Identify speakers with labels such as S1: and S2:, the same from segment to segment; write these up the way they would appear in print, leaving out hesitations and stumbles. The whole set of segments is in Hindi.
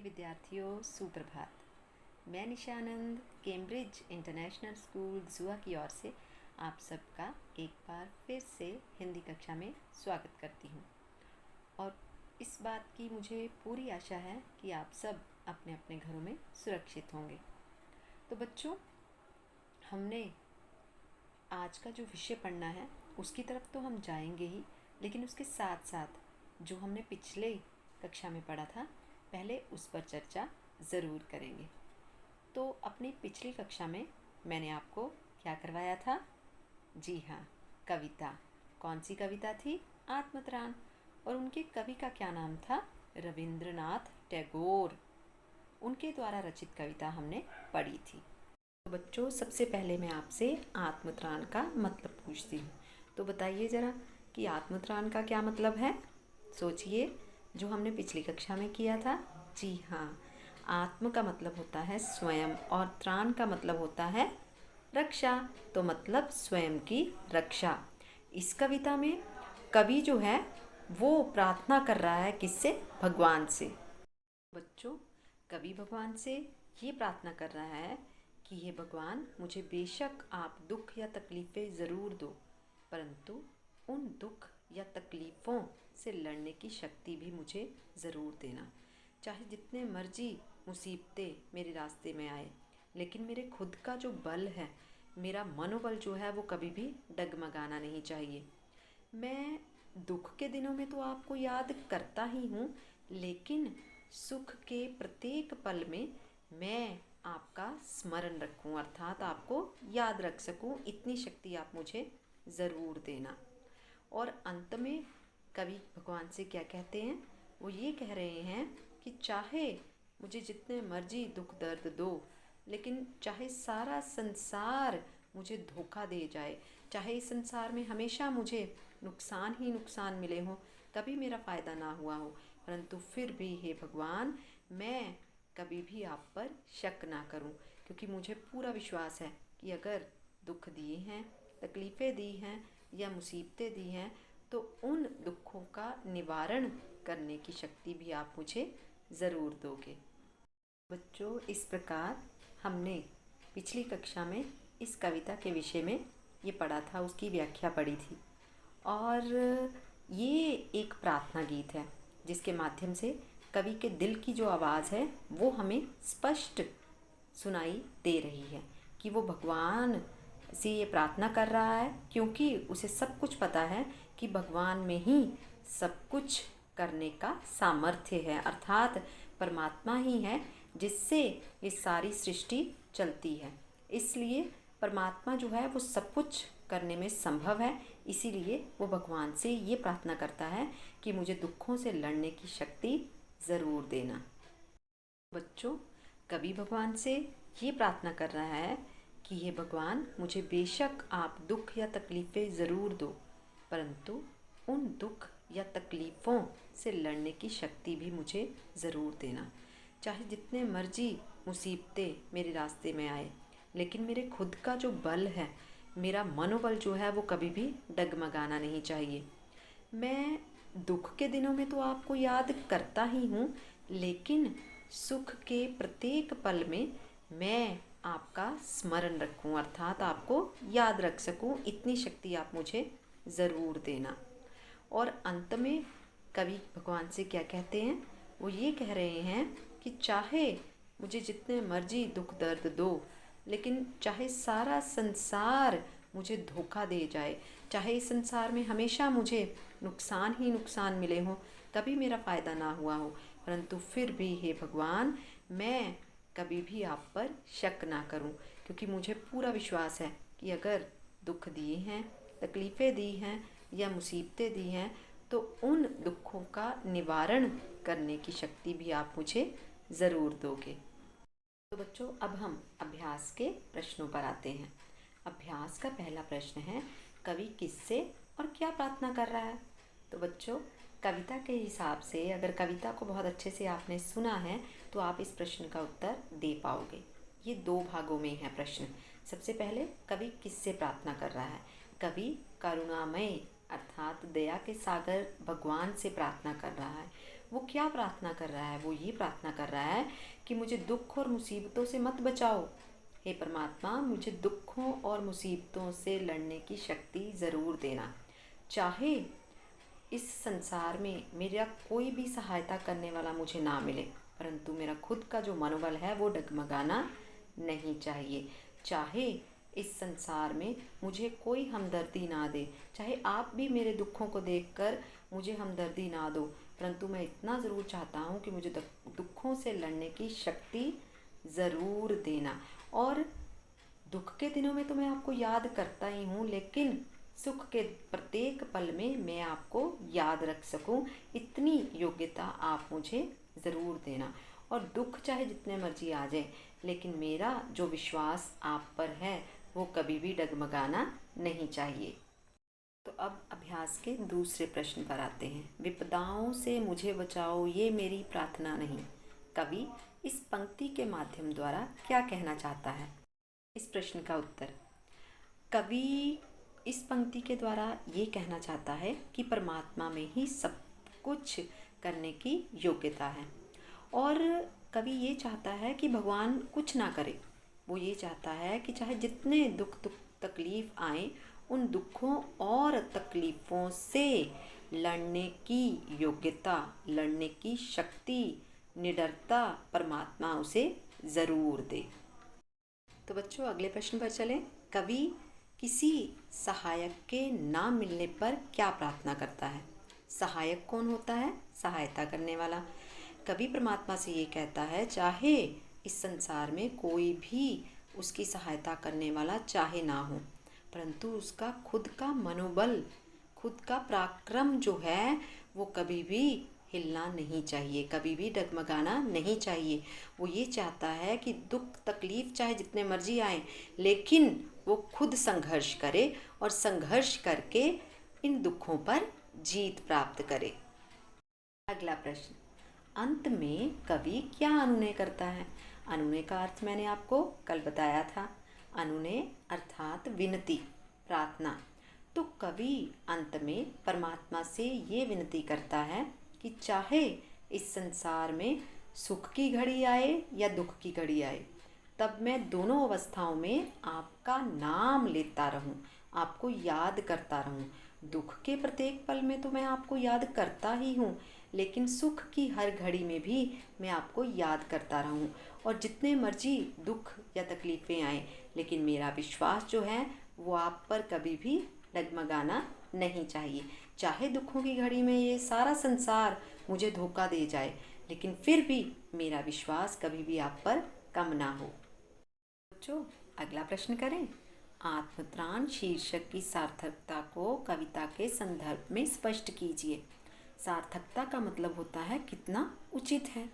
S1: विद्यार्थियों, सुप्रभात। मैं निशानंद कैम्ब्रिज इंटरनेशनल स्कूल जुआ की ओर से आप सबका एक बार फिर से हिंदी कक्षा में स्वागत करती हूँ और इस बात की मुझे पूरी आशा है कि आप सब अपने अपने घरों में सुरक्षित होंगे। तो बच्चों, हमने आज का जो विषय पढ़ना है उसकी तरफ तो हम जाएंगे ही, लेकिन उसके साथ साथ जो हमने पिछले कक्षा में पढ़ा था पहले उस पर चर्चा ज़रूर करेंगे। तो अपनी पिछली कक्षा में मैंने आपको क्या करवाया था? जी हाँ, कविता। कौन सी कविता थी? आत्मत्राण। और उनके कवि का क्या नाम था? रविंद्रनाथ टैगोर। उनके द्वारा रचित कविता हमने पढ़ी थी। तो बच्चों, सबसे पहले मैं आपसे आत्मत्राण का मतलब पूछती हूँ। तो बताइए ज़रा कि आत्मत्राण का क्या मतलब है? सोचिए, जो हमने पिछली कक्षा में किया था। जी हाँ, आत्म का मतलब होता है स्वयं और त्राण का मतलब होता है रक्षा। तो मतलब स्वयं की रक्षा। इस कविता में कवि जो है वो प्रार्थना कर रहा है किससे? भगवान से। बच्चों, कवि भगवान से ये प्रार्थना कर रहा है कि हे भगवान, मुझे बेशक आप दुख या तकलीफ़ें ज़रूर दो, परंतु उन दुख या तकलीफ़ों से लड़ने की शक्ति भी मुझे ज़रूर देना। चाहे जितने मर्जी मुसीबतें मेरे रास्ते में आए, लेकिन मेरे खुद का जो बल है, मेरा मनोबल जो है वो कभी भी डगमगाना नहीं चाहिए। मैं दुख के दिनों में तो आपको याद करता ही हूँ, लेकिन सुख के प्रत्येक पल में मैं आपका स्मरण रखूं, अर्थात आपको याद रख सकूं, इतनी शक्ति आप मुझे ज़रूर देना। और अंत में कवि भगवान से क्या कहते हैं? वो ये कह रहे हैं कि चाहे मुझे जितने मर्जी दुख दर्द दो, लेकिन चाहे सारा संसार मुझे धोखा दे जाए, चाहे इस संसार में हमेशा मुझे नुकसान ही नुकसान मिले हों, कभी मेरा फ़ायदा ना हुआ हो, परंतु फिर भी हे भगवान, मैं कभी भी आप पर शक ना करूं, क्योंकि मुझे पूरा विश्वास है कि अगर दुख दिए हैं, तकलीफ़ें दी हैं या मुसीबतें दी हैं, तो उन दुखों का निवारण करने की शक्ति भी आप मुझे ज़रूर दोगे। बच्चों, इस प्रकार हमने पिछली कक्षा में इस कविता के विषय में ये पढ़ा था, उसकी व्याख्या पढ़ी थी। और ये एक प्रार्थना गीत है जिसके माध्यम से कवि के दिल की जो आवाज़ है वो हमें स्पष्ट सुनाई दे रही है कि वो भगवान से ये प्रार्थना कर रहा है, क्योंकि उसे सब कुछ पता है कि भगवान में ही सब कुछ करने का सामर्थ्य है, अर्थात परमात्मा ही है जिससे ये सारी सृष्टि चलती है। इसलिए परमात्मा जो है वो सब कुछ करने में संभव है, इसीलिए वो भगवान से ये प्रार्थना करता है कि मुझे दुखों से लड़ने की शक्ति ज़रूर देना। बच्चों, कवि भगवान से ये प्रार्थना कर रहा है कि हे भगवान, मुझे बेशक आप दुख या तकलीफ़ें ज़रूर दो, परंतु उन दुख या तकलीफ़ों से लड़ने की शक्ति भी मुझे ज़रूर देना। चाहे जितने मर्जी मुसीबतें मेरे रास्ते में आए, लेकिन मेरे खुद का जो बल है, मेरा मनोबल जो है वो कभी भी डगमगाना नहीं चाहिए। मैं दुख के दिनों में तो आपको याद करता ही हूँ, लेकिन सुख के प्रत्येक पल में मैं आपका स्मरण रखूं, अर्थात आपको याद रख सकूं, इतनी शक्ति आप मुझे ज़रूर देना। और अंत में कवि भगवान से क्या कहते हैं? वो ये कह रहे हैं कि चाहे मुझे जितने मर्जी दुख दर्द दो, लेकिन चाहे सारा संसार मुझे धोखा दे जाए, चाहे इस संसार में हमेशा मुझे नुकसान ही नुकसान मिले हों, कभी मेरा फ़ायदा ना हुआ हो, परंतु फिर भी हे भगवान, मैं कभी भी आप पर शक ना करूं, क्योंकि मुझे पूरा विश्वास है कि अगर दुख दिए हैं, तकलीफ़ें दी हैं या मुसीबतें दी हैं, तो उन दुखों का निवारण करने की शक्ति भी आप मुझे ज़रूर दोगे। तो बच्चों, अब हम अभ्यास के प्रश्नों पर आते हैं। अभ्यास का पहला प्रश्न है, कवि किससे और क्या प्रार्थना कर रहा है? तो बच्चों, कविता के हिसाब से अगर कविता को बहुत अच्छे से आपने सुना है तो आप इस प्रश्न का उत्तर दे पाओगे। ये दो भागों में है प्रश्न। सबसे पहले कवि किससे प्रार्थना कर रहा है? कवि करुणामय अर्थात दया के सागर भगवान से प्रार्थना कर रहा है। वो क्या प्रार्थना कर रहा है? वो ये प्रार्थना कर रहा है कि मुझे दुख और मुसीबतों से मत बचाओ। हे परमात्मा, मुझे दुखों और मुसीबतों से लड़ने की शक्ति ज़रूर देना। चाहे इस संसार में मेरा कोई भी सहायता करने वाला मुझे ना मिले, परंतु मेरा खुद का जो मनोबल है वो डगमगाना नहीं चाहिए। चाहे इस संसार में मुझे कोई हमदर्दी ना दे, चाहे आप भी मेरे दुखों को देखकर मुझे हमदर्दी ना दो, परंतु मैं इतना ज़रूर चाहता हूँ कि मुझे दुखों से लड़ने की शक्ति ज़रूर देना। और दुख के दिनों में तो मैं आपको याद करता ही हूँ, लेकिन सुख के प्रत्येक पल में मैं आपको याद रख सकूं, इतनी योग्यता आप मुझे ज़रूर देना। और दुख चाहे जितने मर्जी आ जाए, लेकिन मेरा जो विश्वास आप पर है वो कभी भी डगमगाना नहीं चाहिए। तो अब अभ्यास के दूसरे प्रश्न पर आते हैं। विपदाओं से मुझे बचाओ, ये मेरी प्रार्थना नहीं। कवि इस पंक्ति के माध्यम द्वारा क्या कहना चाहता है? इस प्रश्न का उत्तर, कवि इस पंक्ति के द्वारा ये कहना चाहता है कि परमात्मा में ही सब कुछ करने की योग्यता है। और कवि ये चाहता है कि भगवान कुछ ना करे। वो ये चाहता है कि चाहे जितने दुख तकलीफ़ आए, उन दुखों और तकलीफ़ों से लड़ने की योग्यता, लड़ने की शक्ति, निडरता परमात्मा उसे ज़रूर दे। तो बच्चों, अगले प्रश्न पर चलें। कवि किसी सहायक के ना मिलने पर क्या प्रार्थना करता है? सहायक कौन होता है? सहायता करने वाला। कवि परमात्मा से ये कहता है, चाहे इस संसार में कोई भी उसकी सहायता करने वाला चाहे ना हो, परंतु उसका खुद का मनोबल, खुद का पराक्रम जो है वो कभी भी हिलना नहीं चाहिए, कभी भी डगमगाना नहीं चाहिए। वो ये चाहता है कि दुख तकलीफ़ चाहे जितने मर्जी आए, लेकिन वो खुद संघर्ष करे और संघर्ष करके इन दुखों पर जीत प्राप्त करे। अगला प्रश्न, अंत में कवि क्या अनुनय करता है? अनुनय का अर्थ मैंने आपको कल बताया था। अनुनय अर्थात विनती, प्रार्थना। तो कवि अंत में परमात्मा से ये विनती करता है कि चाहे इस संसार में सुख की घड़ी आए या दुख की घड़ी आए, तब मैं दोनों अवस्थाओं में आपका नाम लेता रहूं, आपको याद करता रहूं। दुख के प्रत्येक पल में तो मैं आपको याद करता ही हूँ, लेकिन सुख की हर घड़ी में भी मैं आपको याद करता रहूं। और जितने मर्जी दुख या तकलीफ़ें आए, लेकिन मेरा विश्वास जो है वो आप पर कभी भी डगमगाना नहीं चाहिए। चाहे दुखों की घड़ी में ये सारा संसार मुझे धोखा दे जाए, लेकिन फिर भी मेरा विश्वास कभी भी आप पर कम ना हो। बच्चों, अगला प्रश्न करें। आत्मत्राण शीर्षक की सार्थकता को कविता के संदर्भ में स्पष्ट कीजिए। सार्थकता का मतलब होता है कितना उचित है,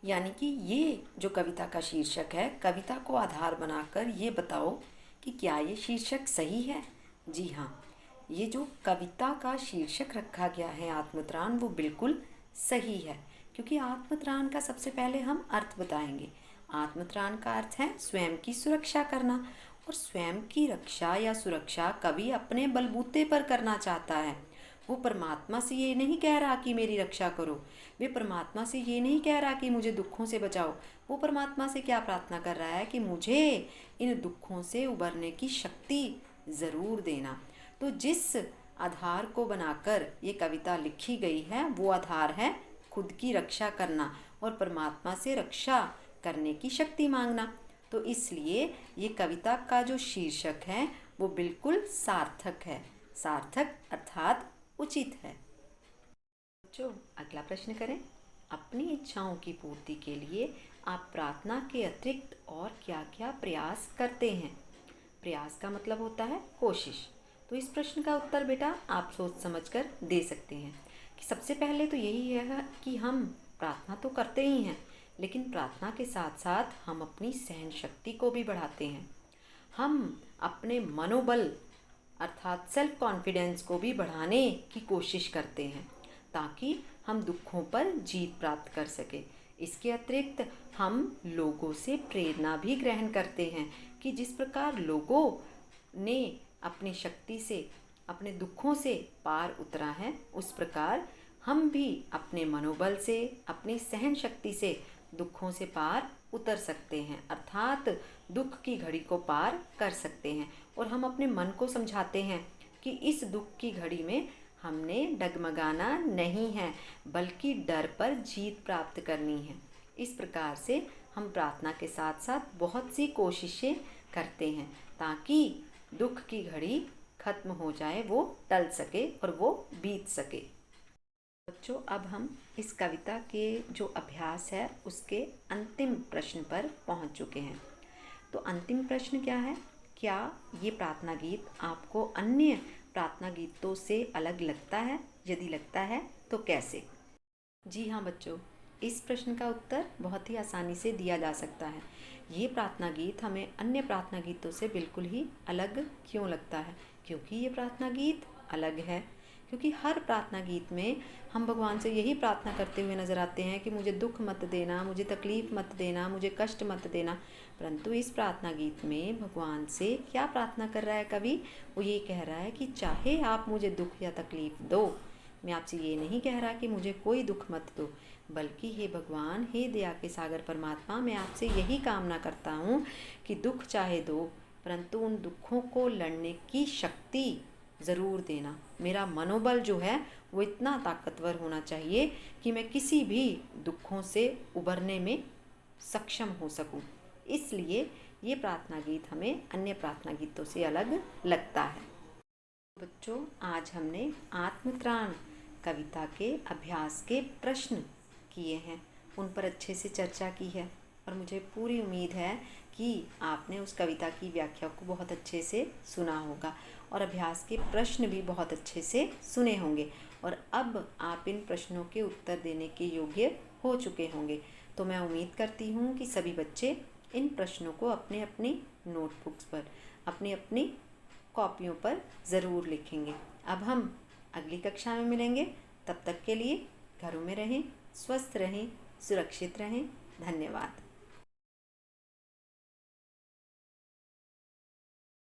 S1: यानी कि ये जो कविता का शीर्षक है, कविता को आधार बनाकर ये बताओ कि क्या ये शीर्षक सही है। जी हाँ, ये जो कविता का शीर्षक रखा गया है आत्मत्राण, वो बिल्कुल सही है, क्योंकि आत्मत्राण का सबसे पहले हम अर्थ बताएंगे। आत्मत्राण का अर्थ है स्वयं की सुरक्षा करना, और स्वयं की रक्षा या सुरक्षा कवि अपने बलबूते पर करना चाहता है। वो परमात्मा से ये नहीं कह रहा कि मेरी रक्षा करो, वे परमात्मा से ये नहीं कह रहा कि मुझे दुखों से बचाओ। वो परमात्मा से क्या प्रार्थना कर रहा है कि मुझे इन दुखों से उबरने की शक्ति ज़रूर देना। तो जिस आधार को बनाकर ये कविता लिखी गई है, वो आधार है खुद की रक्षा करना और परमात्मा से रक्षा करने की शक्ति मांगना। तो इसलिए ये कविता का जो शीर्षक है वो बिल्कुल सार्थक है। सार्थक अर्थात उचित है। बच्चों, अगला प्रश्न करें। अपनी इच्छाओं की पूर्ति के लिए आप प्रार्थना के अतिरिक्त और क्या क्या प्रयास करते हैं? प्रयास का मतलब होता है कोशिश। तो इस प्रश्न का उत्तर बेटा आप सोच समझकर दे सकते हैं कि सबसे पहले तो यही है कि हम प्रार्थना तो करते ही हैं, लेकिन प्रार्थना के साथ साथ हम अपनी सहन शक्ति को भी बढ़ाते हैं। हम अपने मनोबल अर्थात सेल्फ कॉन्फिडेंस को भी बढ़ाने की कोशिश करते हैं, ताकि हम दुखों पर जीत प्राप्त कर सकें। इसके अतिरिक्त हम लोगों से प्रेरणा भी ग्रहण करते हैं कि जिस प्रकार लोगों ने अपनी शक्ति से अपने दुखों से पार उतरा है, उस प्रकार हम भी अपने मनोबल से, अपनी सहन शक्ति से दुखों से पार उतर सकते हैं, अर्थात दुख की घड़ी को पार कर सकते हैं। और हम अपने मन को समझाते हैं कि इस दुख की घड़ी में हमने डगमगाना नहीं है, बल्कि डर पर जीत प्राप्त करनी है। इस प्रकार से हम प्रार्थना के साथ साथ बहुत सी कोशिशें करते हैं ताकि दुख की घड़ी खत्म हो जाए, वो टल सके और वो बीत सके। बच्चों, अब हम इस कविता के जो अभ्यास है उसके अंतिम प्रश्न पर पहुंच चुके हैं। तो अंतिम प्रश्न क्या है? क्या ये प्रार्थना गीत आपको अन्य प्रार्थना गीतों से अलग लगता है? यदि लगता है तो कैसे? जी हाँ बच्चों, इस प्रश्न का उत्तर बहुत ही आसानी से दिया जा सकता है। ये प्रार्थना गीत हमें अन्य प्रार्थना गीतों से बिल्कुल ही अलग क्यों लगता है? क्योंकि ये प्रार्थना गीत अलग है। क्योंकि हर प्रार्थना गीत में हम भगवान से यही प्रार्थना करते हुए नज़र आते हैं कि मुझे दुख मत देना, मुझे तकलीफ़ मत देना, मुझे कष्ट मत देना। परंतु इस प्रार्थना गीत में भगवान से क्या प्रार्थना कर रहा है कवि? वो ये कह रहा है कि चाहे आप मुझे दुख या तकलीफ़ दो, मैं आपसे ये नहीं कह रहा कि मुझे कोई दुख मत दो, बल्कि हे भगवान, हे दया के सागर परमात्मा, मैं आपसे यही कामना करता हूँ कि दुख चाहे दो, परंतु उन दुखों को लड़ने की शक्ति ज़रूर देना। मेरा मनोबल जो है वो इतना ताकतवर होना चाहिए कि मैं किसी भी दुखों से उबरने में सक्षम हो सकूं। इसलिए ये प्रार्थना गीत हमें अन्य प्रार्थना गीतों से अलग लगता है। बच्चों, आज हमने आत्मत्राण कविता के अभ्यास के प्रश्न किए हैं, उन पर अच्छे से चर्चा की है और मुझे पूरी उम्मीद है कि आपने उस कविता की व्याख्या को बहुत अच्छे से सुना होगा और अभ्यास के प्रश्न भी बहुत अच्छे से सुने होंगे और अब आप इन प्रश्नों के उत्तर देने के योग्य हो चुके होंगे। तो मैं उम्मीद करती हूँ कि सभी बच्चे इन प्रश्नों को अपने अपनी नोटबुक्स पर, अपनी अपनी कॉपियों पर ज़रूर लिखेंगे। अब हम अगली कक्षा में मिलेंगे, तब तक के लिए घरों में रहें, स्वस्थ रहें, सुरक्षित रहें। धन्यवाद।